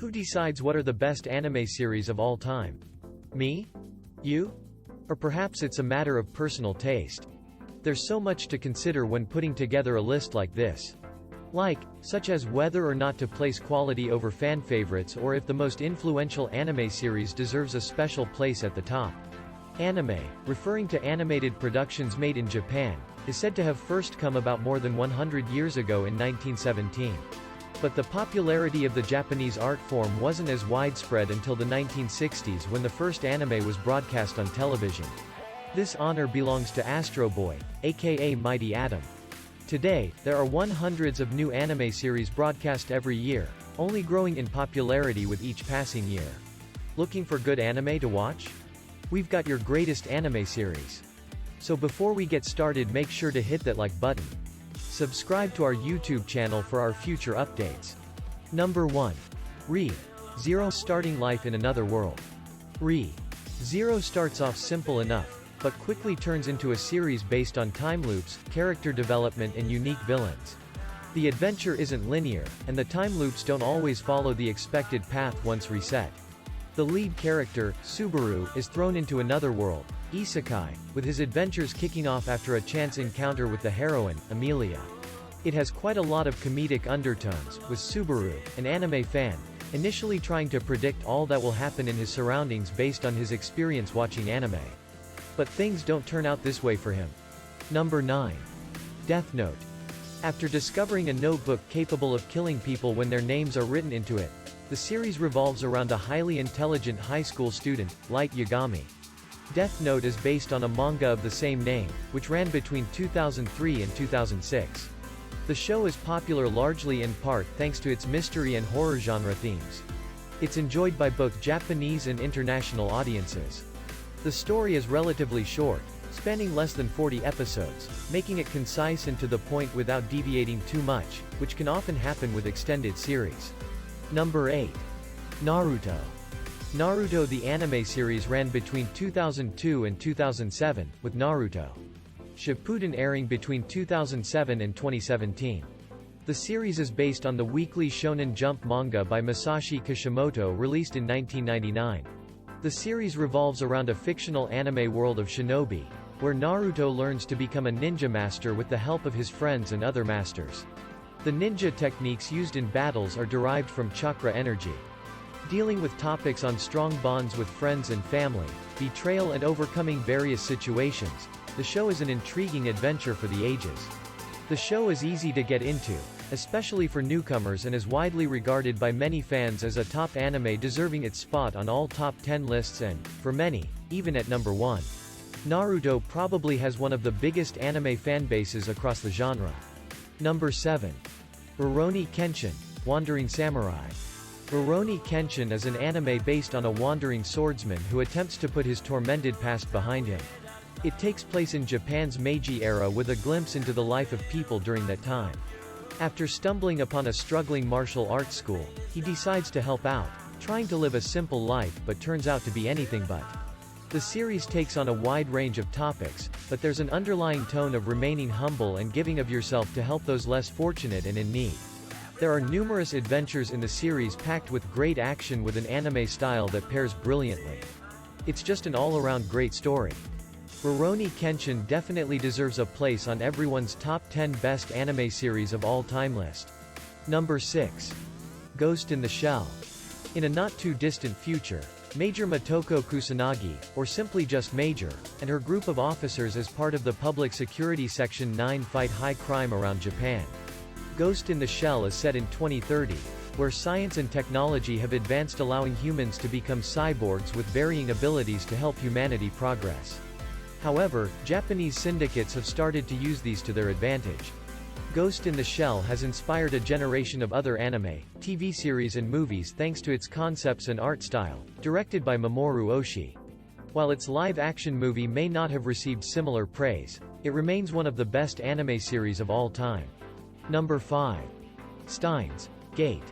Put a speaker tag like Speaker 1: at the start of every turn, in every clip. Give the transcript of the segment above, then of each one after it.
Speaker 1: Who decides what are the best anime series of all time? Me? You? Or perhaps it's a matter of personal taste. There's so much to consider when putting together a list like this. Such as whether or not to place quality over fan favorites, or if the most influential anime series deserves a special place at the top. Anime, referring to animated productions made in Japan, is said to have first come about more than 100 years ago in 1917. But the popularity of the Japanese art form wasn't as widespread until the 1960s, when the first anime was broadcast on television. This honor belongs to Astro Boy, aka Mighty Atom. Today, there are hundreds of new anime series broadcast every year, only growing in popularity with each passing year. Looking for good anime to watch? We've got your greatest anime series. So before we get started, make sure to hit that like button. Subscribe to our YouTube channel for our future updates. Number 1. Re:0 Starting Life in Another World. Re:0 starts off simple enough, but quickly turns into a series based on time loops, character development and unique villains. The adventure isn't linear, and the time loops don't always follow the expected path once reset. The lead character, Subaru, is thrown into another world, Isekai, with his adventures kicking off after a chance encounter with the heroine, Amelia. It has quite a lot of comedic undertones, with Subaru, an anime fan, initially trying to predict all that will happen in his surroundings based on his experience watching anime. But things don't turn out this way for him. Number 9. Death Note. After discovering a notebook capable of killing people when their names are written into it, the series revolves around a highly intelligent high school student, Light Yagami. Death Note is based on a manga of the same name, which ran between 2003 and 2006. The show is popular largely in part thanks to its mystery and horror genre themes. It's enjoyed by both Japanese and international audiences. The story is relatively short, spanning less than 40 episodes, making it concise and to the point without deviating too much, which can often happen with extended series. Number 8. Naruto. Naruto the anime series ran between 2002 and 2007, with Naruto Shippuden airing between 2007 and 2017. The series is based on the weekly Shonen Jump manga by Masashi Kishimoto released in 1999. The series revolves around a fictional anime world of shinobi, where Naruto learns to become a ninja master with the help of his friends and other masters. The ninja techniques used in battles are derived from chakra energy. Dealing with topics on strong bonds with friends and family, betrayal and overcoming various situations, the show is an intriguing adventure for the ages. The show is easy to get into, especially for newcomers, and is widely regarded by many fans as a top anime deserving its spot on all top 10 lists and, for many, even at number 1. Naruto probably has one of the biggest anime fanbases across the genre. Number 7. Rurouni Kenshin: Wandering Samurai. Rurouni Kenshin is an anime based on a wandering swordsman who attempts to put his tormented past behind him. It takes place in Japan's Meiji era with a glimpse into the life of people during that time. After stumbling upon a struggling martial arts school, he decides to help out, trying to live a simple life, but turns out to be anything but. The series takes on a wide range of topics, but there's an underlying tone of remaining humble and giving of yourself to help those less fortunate and in need. There are numerous adventures in the series packed with great action with an anime style that pairs brilliantly. It's just an all-around great story. Rurouni Kenshin definitely deserves a place on everyone's top 10 best anime series of all time list. Number 6. Ghost in the Shell. In a not-too-distant future, Major Motoko Kusanagi, or simply just Major, and her group of officers as part of the Public Security Section 9 fight high crime around Japan. Ghost in the Shell is set in 2030, where science and technology have advanced, allowing humans to become cyborgs with varying abilities to help humanity progress. However, Japanese syndicates have started to use these to their advantage. Ghost in the Shell has inspired a generation of other anime, TV series and movies thanks to its concepts and art style, directed by Mamoru Oshii. While its live-action movie may not have received similar praise, it remains one of the best anime series of all time. Number 5. Steins Gate.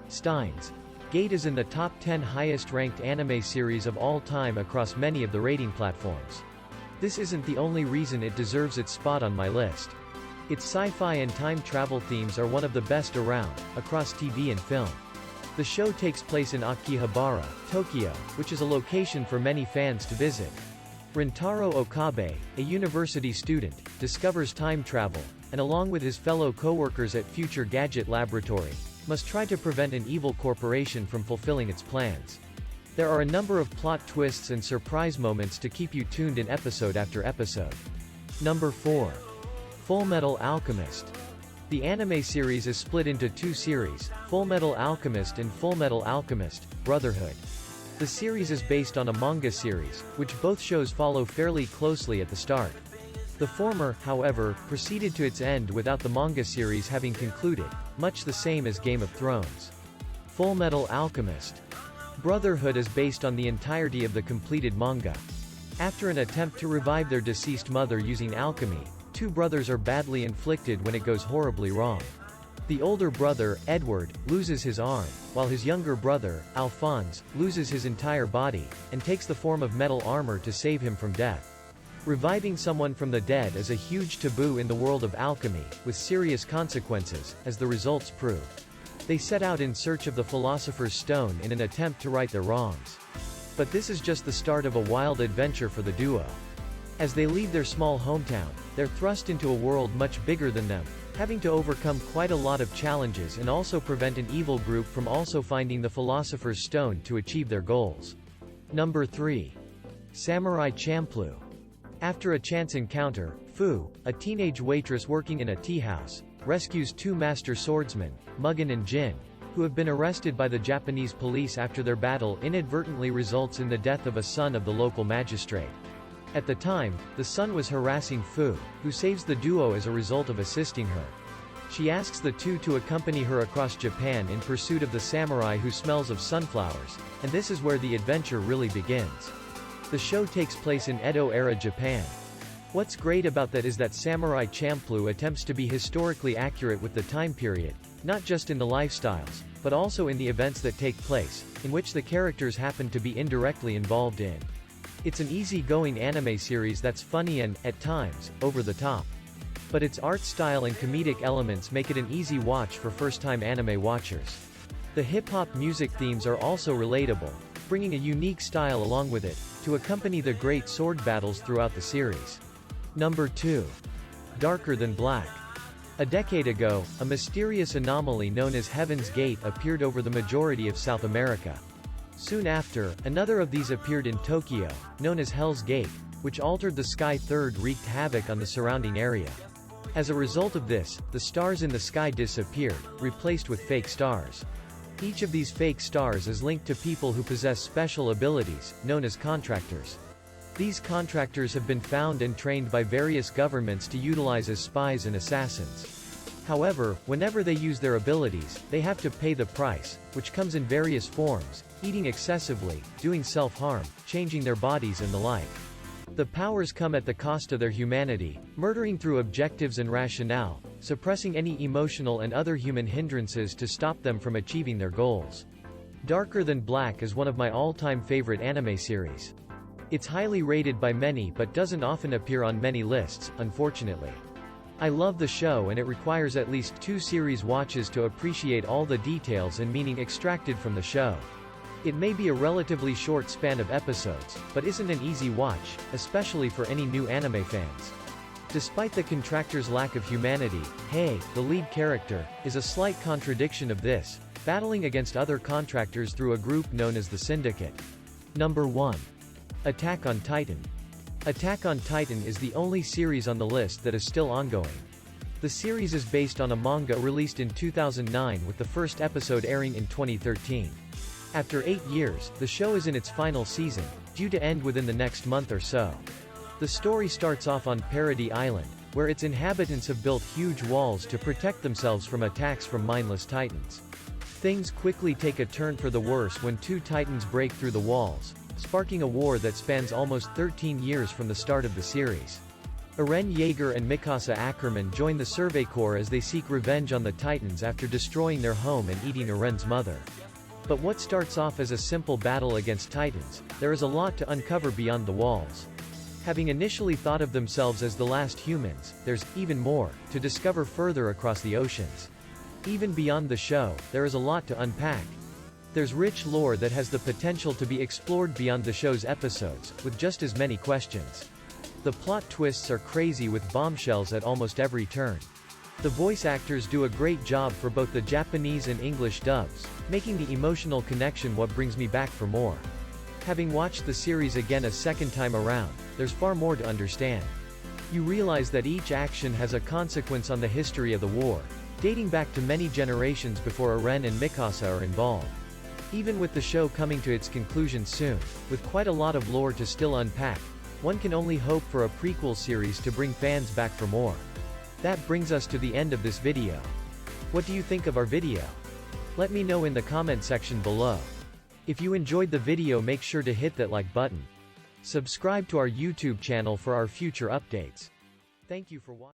Speaker 1: Steins Gate is in the top 10 highest-ranked anime series of all time across many of the rating platforms. This isn't the only reason it deserves its spot on my list. Its sci-fi and time travel themes are one of the best around, across TV and film. The show takes place in Akihabara, Tokyo, which is a location for many fans to visit. Rintaro Okabe, a university student, discovers time travel, and along with his fellow co-workers at Future Gadget Laboratory, must try to prevent an evil corporation from fulfilling its plans. There are a number of plot twists and surprise moments to keep you tuned in episode after episode. Number 4. Fullmetal Alchemist. The anime series is split into two series, Fullmetal Alchemist and Fullmetal Alchemist: Brotherhood. The series is based on a manga series, which both shows follow fairly closely at the start. The former, however, proceeded to its end without the manga series having concluded, much the same as Game of Thrones. Fullmetal Alchemist. Brotherhood is based on the entirety of the completed manga. After an attempt to revive their deceased mother using alchemy, two brothers are badly inflicted when it goes horribly wrong. The older brother, Edward, loses his arm, while his younger brother, Alphonse, loses his entire body, and takes the form of metal armor to save him from death. Reviving someone from the dead is a huge taboo in the world of alchemy, with serious consequences, as the results prove. They set out in search of the Philosopher's Stone in an attempt to right their wrongs. But this is just the start of a wild adventure for the duo. As they leave their small hometown, they're thrust into a world much bigger than them, having to overcome quite a lot of challenges and also prevent an evil group from also finding the Philosopher's Stone to achieve their goals. Number 3. Samurai Champloo. After a chance encounter, Fu, a teenage waitress working in a tea house, rescues two master swordsmen, Mugen and Jin, who have been arrested by the Japanese police after their battle inadvertently results in the death of a son of the local magistrate. At the time, the son was harassing Fu, who saves the duo as a result of assisting her. She asks the two to accompany her across Japan in pursuit of the samurai who smells of sunflowers, and this is where the adventure really begins. The show takes place in Edo-era Japan. What's great about that is that Samurai Champloo attempts to be historically accurate with the time period, not just in the lifestyles, but also in the events that take place, in which the characters happen to be indirectly involved in. It's an easy-going anime series that's funny and, at times, over the top. But its art style and comedic elements make it an easy watch for first-time anime watchers. The hip-hop music themes are also relatable, bringing a unique style along with it, to accompany the great sword battles throughout the series. Number 2. Darker Than Black. A decade ago, a mysterious anomaly known as Heaven's Gate appeared over the majority of South America. Soon after, another of these appeared in Tokyo, known as Hell's Gate, which altered the sky. Third wreaked havoc on the surrounding area. As a result of this, the stars in the sky disappeared, replaced with fake stars. Each of these fake stars is linked to people who possess special abilities, known as contractors. These contractors have been found and trained by various governments to utilize as spies and assassins. However, whenever they use their abilities, they have to pay the price, which comes in various forms: eating excessively, doing self-harm, changing their bodies and the like. The powers come at the cost of their humanity, murdering through objectives and rationale, suppressing any emotional and other human hindrances to stop them from achieving their goals. Darker Than Black is one of my all-time favorite anime series. It's highly rated by many but doesn't often appear on many lists, unfortunately. I love the show and it requires at least 2 series watches to appreciate all the details and meaning extracted from the show. It may be a relatively short span of episodes, but isn't an easy watch, especially for any new anime fans. Despite the contractor's lack of humanity, Hei, the lead character, is a slight contradiction of this, battling against other contractors through a group known as the Syndicate. Number 1. Attack on Titan. Attack on Titan is the only series on the list that is still ongoing. The series is based on a manga released in 2009 with the first episode airing in 2013. After 8 years, the show is in its final season, due to end within the next month or so. The story starts off on Parody Island, where its inhabitants have built huge walls to protect themselves from attacks from mindless titans. Things quickly take a turn for the worse when 2 titans break through the walls, sparking a war that spans almost 13 years from the start of the series. Eren Yeager and Mikasa Ackerman join the Survey Corps as they seek revenge on the Titans after destroying their home and eating Eren's mother. But what starts off as a simple battle against Titans, there is a lot to uncover beyond the walls. Having initially thought of themselves as the last humans, there's even more to discover further across the oceans. Even beyond the show, there is a lot to unpack. There's rich lore that has the potential to be explored beyond the show's episodes, with just as many questions. The plot twists are crazy with bombshells at almost every turn. The voice actors do a great job for both the Japanese and English dubs, making the emotional connection what brings me back for more. Having watched the series again a second time around, there's far more to understand. You realize that each action has a consequence on the history of the war, dating back to many generations before Eren and Mikasa are involved. Even with the show coming to its conclusion soon, with quite a lot of lore to still unpack, one can only hope for a prequel series to bring fans back for more. That brings us to the end of this video. What do you think of our video? Let me know in the comment section below. If you enjoyed the video, make sure to hit that like button. Subscribe to our YouTube channel for our future updates. Thank you for watching.